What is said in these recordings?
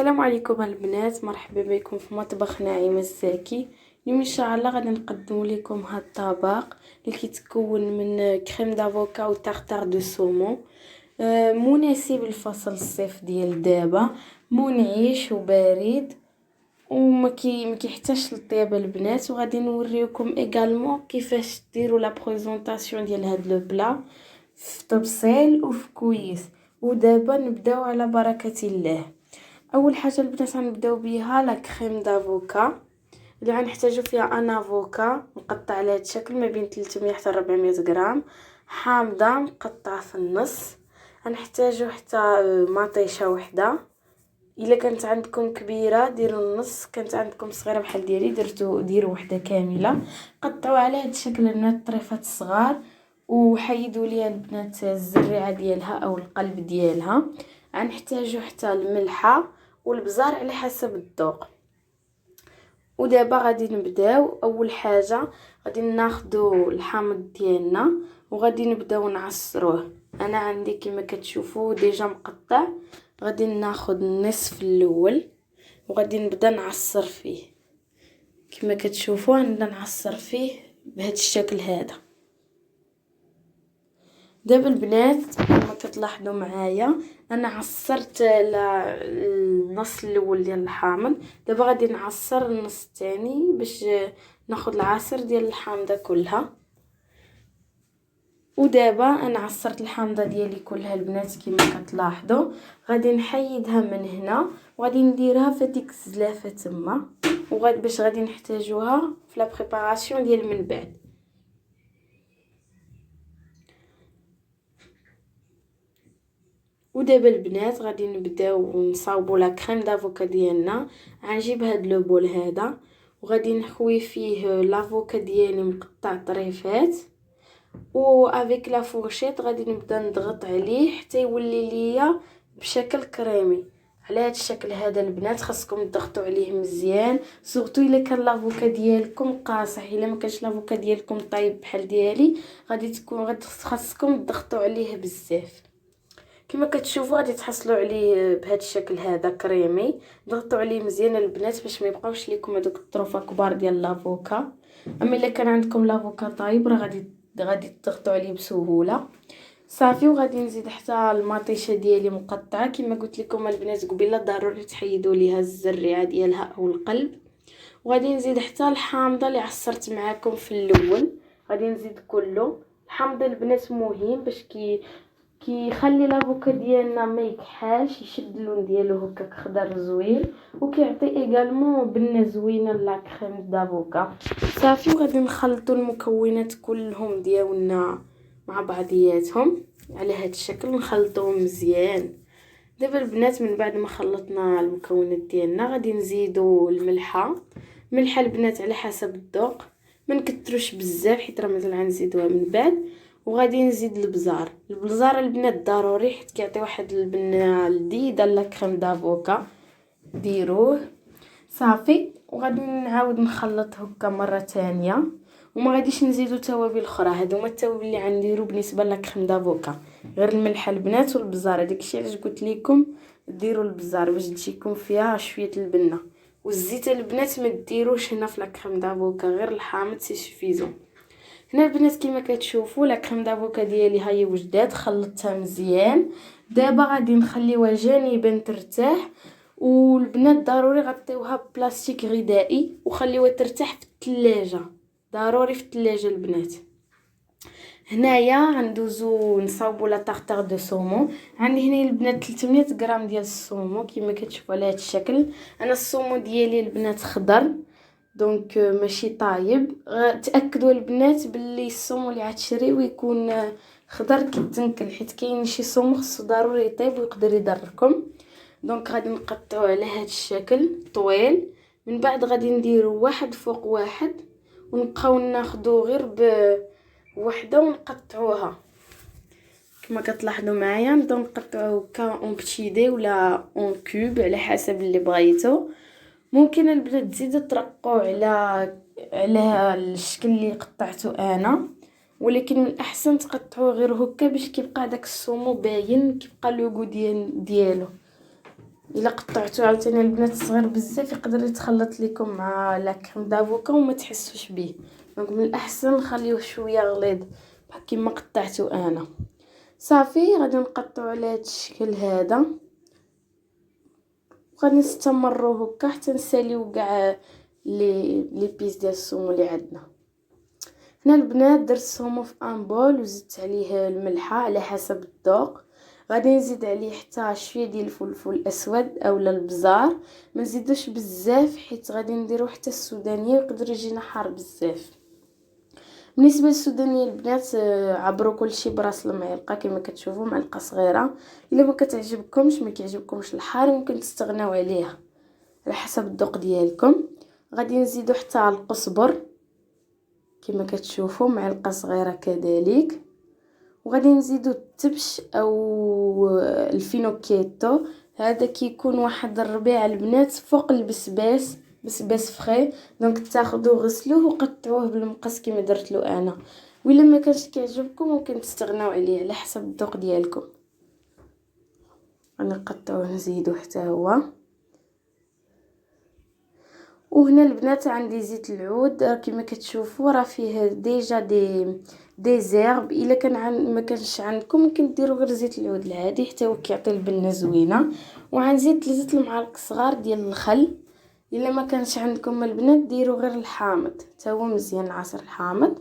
السلام عليكم البنات، مرحبا بكم في مطبخ نعيمة الزاكي. اليوم ان شاء الله غادي نقدم لكم هذا الطبق اللي كيتكون من كريم دافوكا و تارتار دو سومون. مناسب لفصل الصيف ديال دابا، منعش وبارد وما كيحتاجش للطياب البنات. وغادي نوريكم ايغالمون كيفاش ديروا لا بريزونطاسيون ديال هاد لو بلا في تبصيل وفي كويس. ودابا نبداو على بركه الله. اول حاجه البنات غنبداو بها لا كريم دافوكا اللي غنحتاجو فيها ان افوكا مقطع على هذا الشكل ما بين 300 حتى 400 غرام، حامضه مقطعه في النص. غنحتاجو حتى مطيشه وحده، الا كانت عندكم كبيره ديروا النص، كانت عندكم صغيره بحال ديالي ديروا وحده كامله. قطعوا على هذا الشكل البنات الطريفات الصغار وحيدوا ليها البنات الزريعه ديالها او القلب ديالها. غنحتاجو حتى الملحه والبزار على حسب الذوق. ودابا غادي نبداو. اول حاجه غادي ناخذوا الحامض ديالنا وغادي نبداو نعصروه. انا عندي كما كتشوفوا ديجا مقطع، غادي ناخذ النصف الاول وغادي نبدا نعصر فيه كما كتشوفوا. نبدا نعصر فيه بهذا الشكل هذا. دابا البنات كما كتلاحظوا معايا انا عصرت النص الاول ديال الحامض. دابا غادي نعصر النص الثاني باش ناخذ العصير ديال الحامضه كلها. ودابا انا عصرت الحامضه ديالي كلها البنات كما كتلاحظوا. غادي نحيدها من هنا وغادي نديرها في ديك الزلافه تما، وغادي باش غادي نحتاجوها في لا بريباراسيون ديال من بعد. ودابا البنات غادي نبداو نصاوبوا لا كريم دافوكا ديالنا. غنجيب هاد لو بول هذا وغادي نخوي فيه لافوكا ديالي مقطع طريفات، و افيك لا فورشيت غادي نبدا نضغط عليه حتى يولي ليا بشكل كريمي على هذا الشكل هذا. البنات خاصكم تضغطوا عليه مزيان، سورتو الا كان لافوكا ديالكم قاصح. الا ما كانش لافوكا ديالكم طايب بحال ديالي غادي خاصكم تضغطوا عليه بزاف. كما كتشوفوا غادي تحصلوا عليه بهذا الشكل هذا كريمي. ضغطوا عليه مزيان البنات باش ما يبقاوش لكم هذوك الطروفه كبار ديال لافوكا. اما الا كان عندكم لافوكا طايب راه غادي تضغطوا عليه بسهوله صافي. وغادي نزيد حتى المطيشه ديالي مقطعه كما قلت لكم البنات قبيله، ضروري تحيدوا ليها الزريعه ديالها او القلب. وغادي نزيد حتى الحامضه اللي عصرت معاكم في الاول، غادي نزيد كله. الحامضه البنات مهم باش كيخلي لافوكا ديالنا ما يكحالش، يشد اللون ديالو هكاك خضر زوين، وكيعطي ايغالمون بنه زوينه لا كريم دافوكا صافي. وغادي نخلطوا المكونات كلهم ديالنا مع بعضياتهم على هذا الشكل، نخلطوهم مزيان. دابا البنات من بعد ما خلطنا المكونات ديالنا غادي نزيدوا الملحه البنات على حسب الذوق، ما نكثروش بزاف حيت راه مازال غنزيدوها من بعد. وغادي نزيد البزار البنات ضروري حيت كيعطي واحد البنه لذيذه لا كريم دافوكا. ديروه صافي. وغادي نعاود نخلط هكا مره ثانيه، وما غاديش نزيدو توابل اخرى. هادو هما التوابل اللي غنديرو بالنسبه لا كريم دافوكا، غير الملح البنات والبزار. داكشي علاش قلت لكم ديروا البزار باش تجيكم فيها شويه البنه. والزيت البنات ما ديروش هنا في لا كريم دافوكا، غير الحامض سي سوفيزون. هنا البنات كما كتشوفوا لا كريم دافوكا ديالي هاهي وجدات، خلطتها مزيان. دابا غادي نخليوها جانبا ترتاح. والبنات ضروري غطيوها بلاستيك غذائي وخليوها ترتاح في الثلاجه، ضروري في الثلاجه البنات. هنايا غندوزو نصاوبوا لا تارتار دو سومون. عندي هنا البنات 300 غرام ديال السومون كما كتشوفوا على هذا الشكل. انا السومون ديالي البنات خضر دونك ماشي طايب. تاكدوا البنات باللي السومون اللي غتشريو يكون خضر كيتنكل، حيت كاين شي سومون خصو ضروري يطيب ويقدر يضركم. دونك غادي نقطعوا على هذا الشكل طويل. من بعد غادي نديروا واحد فوق واحد ونبقاو ناخذوا غير بوحده ونقطعوها كما كتلاحظوا معايا. نبداو نقطعوه هكا اون بتي دي ولا اون كوب على حسب اللي بغيتو. ممكن البنات تزيدوا ترقوا على الشكل اللي قطعته انا، ولكن من الاحسن تقطعوه غير هكا باش كيبقى داك السومو باين، كيبقى لوغو ديالو. الا قطعتو عاوتاني البنات صغير بزاف يقدر يتخلط لكم مع لا كريم دافوكا وما تحسوش به. دونك من الاحسن نخليوه شويه غليظ بحال كيما قطعته انا. صافي غادي نقطعو على هذا الشكل هذا، وغادي نستمروا هكا حتى نساليو كاع لي بيس ديال السومو اللي عندنا. هنا البنات درت السومو في ان بول وزدت عليه الملحه على حسب الذوق. غادي نزيد عليه حتى شويه ديال الفلفل الاسود اولا البزار، ما نزيدوش بزاف حيت غادي نديرو حتى السودانيه ويقدر يجينا حار بزاف. بالنسبه للسودانيه البنات عبروا كلشي براس المعلقه كما كتشوفوا، معلقه صغيره. الا ما كتعجبكمش ما كيعجبكمش الحار ممكن تستغناو عليها على حسب الذوق ديالكم. غادي نزيدو حتى القزبر كما كتشوفوا معلقه صغيره كذلك، وغادي نزيدو التبش او الفينوكيتو. هذا كيكون واحد الربيع البنات فوق البسباس، بسباس فري. دونك تاخذوه غسلوه وقطعوه بالمقص كما درت له انا، ولا ما كانش كيعجبكم ممكن تستغناو عليه على حسب الذوق ديالكم. غنقطعوه نزيدو حتى هو. وهنا البنات عندي زيت العود كما كتشوفوا راه فيه ديجا دي زيرب. الا كان ما كانش عندكم ممكن ديروا غير زيت العود العادي حتى هو كيعطي البنه زوينه. وغنزيد 3 المعالق صغار ديال الخل. الا ما كانش عندكم البنات ديروا غير الحامض حتى هو مزيان، عصير الحامض.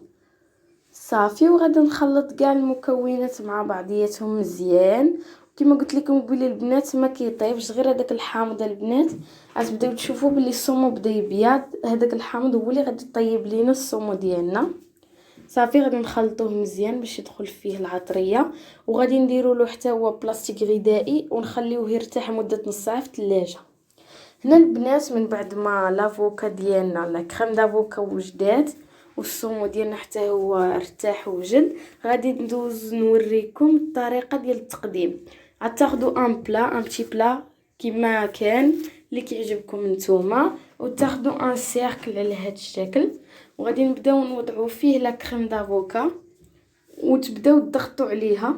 صافي وغادي نخلط كاع المكونات مع بعضياتهم مزيان. كما قلت لكم قبيله البنات ما كيطيبش غير هذاك الحامض البنات، غتبداو تشوفوا باللي الصومو بدا يبيض، هذاك الحامض هو اللي غادي يطيب لينا الصومو ديالنا. صافي غادي نخلطوه مزيان باش يدخل فيه العطريه، وغادي نديروا له حتى هو بلاستيك غذائي ونخليوه يرتاح مده نص ساعه في الثلاجه. هنا البنات من بعد ما لافوكا ديالنا لا كريم دافوكا وجدات والصومو ديالنا حتى هو ارتاح وجد، غادي ندوز نوريكم الطريقه ديال التقديم. غتاخذوا ان بلا، ان بتي بلا كما كان اللي كيعجبكم نتوما، وتاخذوا ان سيركل على هذا الشكل، وغادي نبداو نوضعوا فيه لا كريم دافوكا وتبداو تضغطوا عليها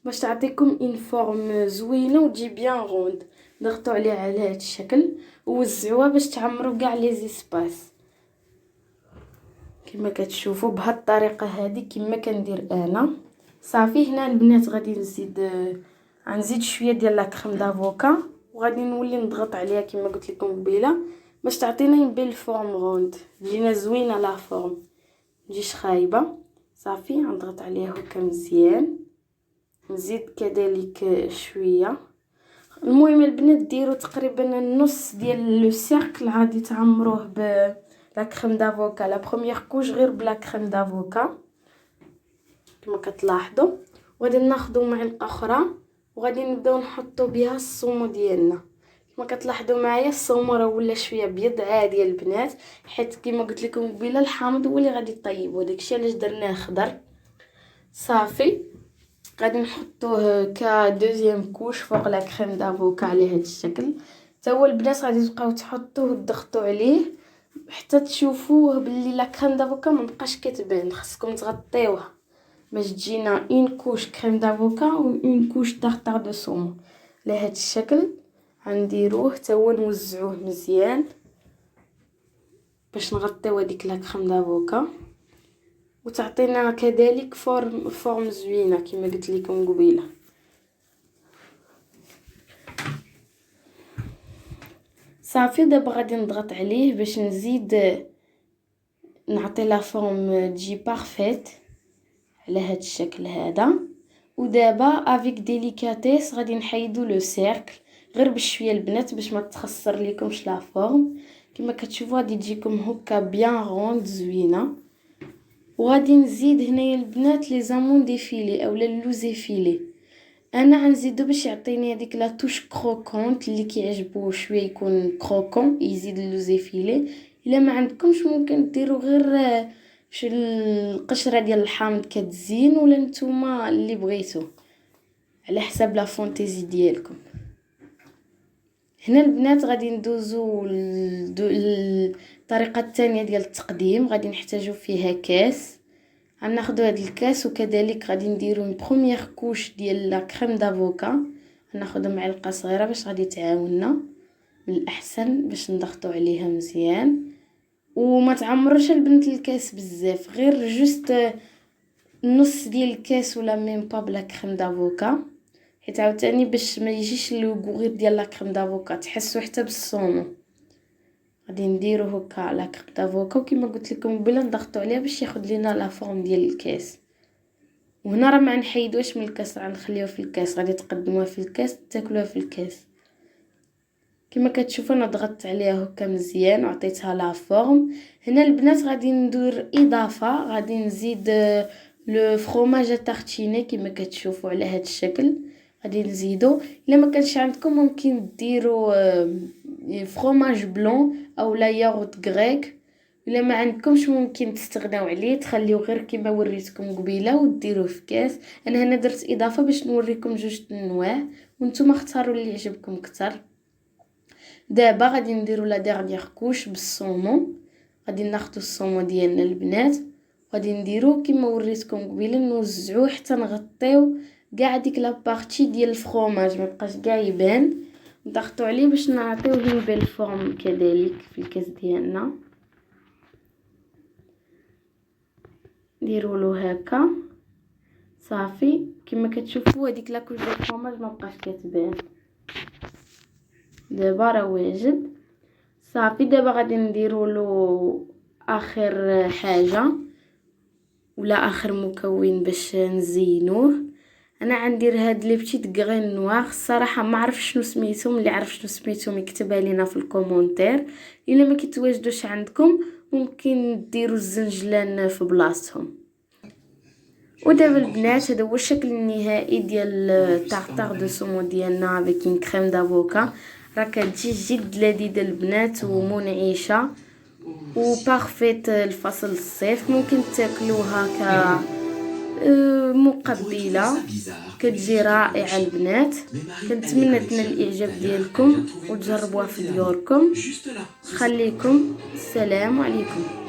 باش تعطيكم اون فورم زوينه وتجي بيان روند. ضغطوا عليها على هذا الشكل ووزعوها باش تعمروا كاع لي زيسباس كما كتشوفوا بهذه الطريقه هذه كما كندير انا. صافي هنا البنات غادي نزيد شويه ديال لا كريم دافوكا وغادي نولي نضغط عليها كما قلت لكم قبيله باش تعطينا يبان الفورم روند، تجينا زوينه لا فورم متجيش خايبه. صافي نضغط عليها هكا مزيان، نزيد كذلك شويه. المهم البنات ديروا تقريبا النص ديال لو سيركل غادي تعمروه ب لا كريم دافوكا. لا بروميير كوش غير بلا كريم دافوكا كما كتلاحظوا، وغادي ناخذوا معلقه اخرى وغادي نبداو نحطوا بها الصومو ديالنا. كما كتلاحظوا معايا الصومو راه ولا شويه ابيض عادي البنات، حيت كما قلت لكم قبيله الحامض هو اللي غادي يطيب وداكشي علاش درناه خضر. صافي غادي نحطوه كدوزيام كوش فوق لا كريم دافوكا على هذا الشكل. حتى هو البنات غادي تبقاو تحطوه وتضغطوا عليه حتى تشوفوه باللي لا كريم دافوكا ما بقاش كتبان. خاصكم تغطيوها باش تجينا اون كوش كريم دافوكا و اون كوش طارطار دو صومو على هذا الشكل. غنديروه حتى هو نوزعوه مزيان باش نغطيو هذيك لا كريم دافوكا وتعطينا كذلك فورم زوينه كما قلت لكم قبيله. صافي دابا غادي نضغط عليه باش نزيد نعطي لا فورم تجي بارفيت على هذا الشكل هذا. ودابا افيك ديليكاتيس غادي نحيدو لو سيركل غير بشويه البنات باش ما تخسر ليكمش لا فورم. كما كتشوفوا غادي تجيكم هكا بيان روند زوينه. وغادي نزيد هنايا البنات لي زامون ديفيلي اولا اللوز فيلي، انا غنزيدو باش يعطيني هذيك لا توش كروكونت اللي كيعجبو شويه يكون كروكون يزيد اللوز فيلي. الا ما عندكمش ممكن ديروا غير القشره ديال الحامض كتزين ولا نتوما اللي بغيتو على حساب لا فونتيزي ديالكم. هنا البنات غادي ندوزو الطريقه الثانيه ديال التقديم. غادي نحتاجو فيها كاس، غناخدو هذا الكاس وكذلك غادي نديرو بروميير كوش ديال لا كريم دافوكا ناخذ معلقه صغيره باش غادي تعاوننا. من الاحسن باش نضغطوا عليها مزيان، وما تعمروش البنت الكاس بزاف، غير جوست نص ديال الكاس ولا ميم با بلا كريم دافوكا، حيت عاوتاني باش ما يجيش لو غير ديال لا كريم دافوكا، تحسوا حتى بالصومو. غادي نديرو هكا لا كريم دافوكا، وكما قلت لكم قبيله نضغطوا عليها باش ياخذ لينا لا فورم ديال الكاس. وهنا راه ما نحيدوش من الكاس، راه نخليوه في الكاس، غادي تقدموها في الكاس تاكلوها في الكاس. كما كتشوفوا انا ضغطت عليها هكا مزيان وعطيتها لا فورم. هنا البنات غادي ندير اضافه، غادي نزيد لو فروماج تارتيني كما كتشوفوا على هذا الشكل. غادي نزيدو، الا ما كانش عندكم ممكن ديروا فروماج بلون او لا ياغورت غريك. الا ما عندكمش ممكن تستغناو عليه، تخليو غير كما وريتكم قبيله وديروه في كاس. انا هنا درت اضافه باش نوريكم جوج الانواع، وانتم اختاروا اللي يعجبكم اكثر. دابا غادي نديرو لا ديرنيير كوش بالصومو. غادي ناخذ الصومو ديالنا البنات، غادي نديرو كما وريتكم قبيله، نوزعوه حتى نغطيو كاع ديك لا بارتي ديال الفرomاج، ما بقاش كاع يبان. نضغطوا عليه باش نعطيوه une belle forme كذلك في الكاس ديالنا. نديروا له هكا صافي. كما كتشوفوا هذيك لا كوش ديال الفرomاج ما بقاش كتبان. دابا راه واجد صافي. دابا غادي نديروا له اخر حاجه ولا اخر مكون باش نزينوه. انا غندير هاد لي بتيت غرين نوار، الصراحه ما عرفتش شنو سميتهم، اللي عرف شنو سميتهم يكتبها لينا في الكومونتير. الا ما كيتواجدوش عندكم ممكن ديروا الزنجلان في بلاصتهم. ودابا البنات هذا هو الشكل النهائي ديال الطارطار دو سومو ديالنا بكين كريم دافوكا. راه كتجي جد لذيذه البنات ومنعشه وبارفيت لفصل الصيف. ممكن تاكلوها مقبله، كتجي رائعه البنات. كنتمنى تنال الاعجاب ديالكم وتجربوها في ديوركم. خليكم السلام عليكم.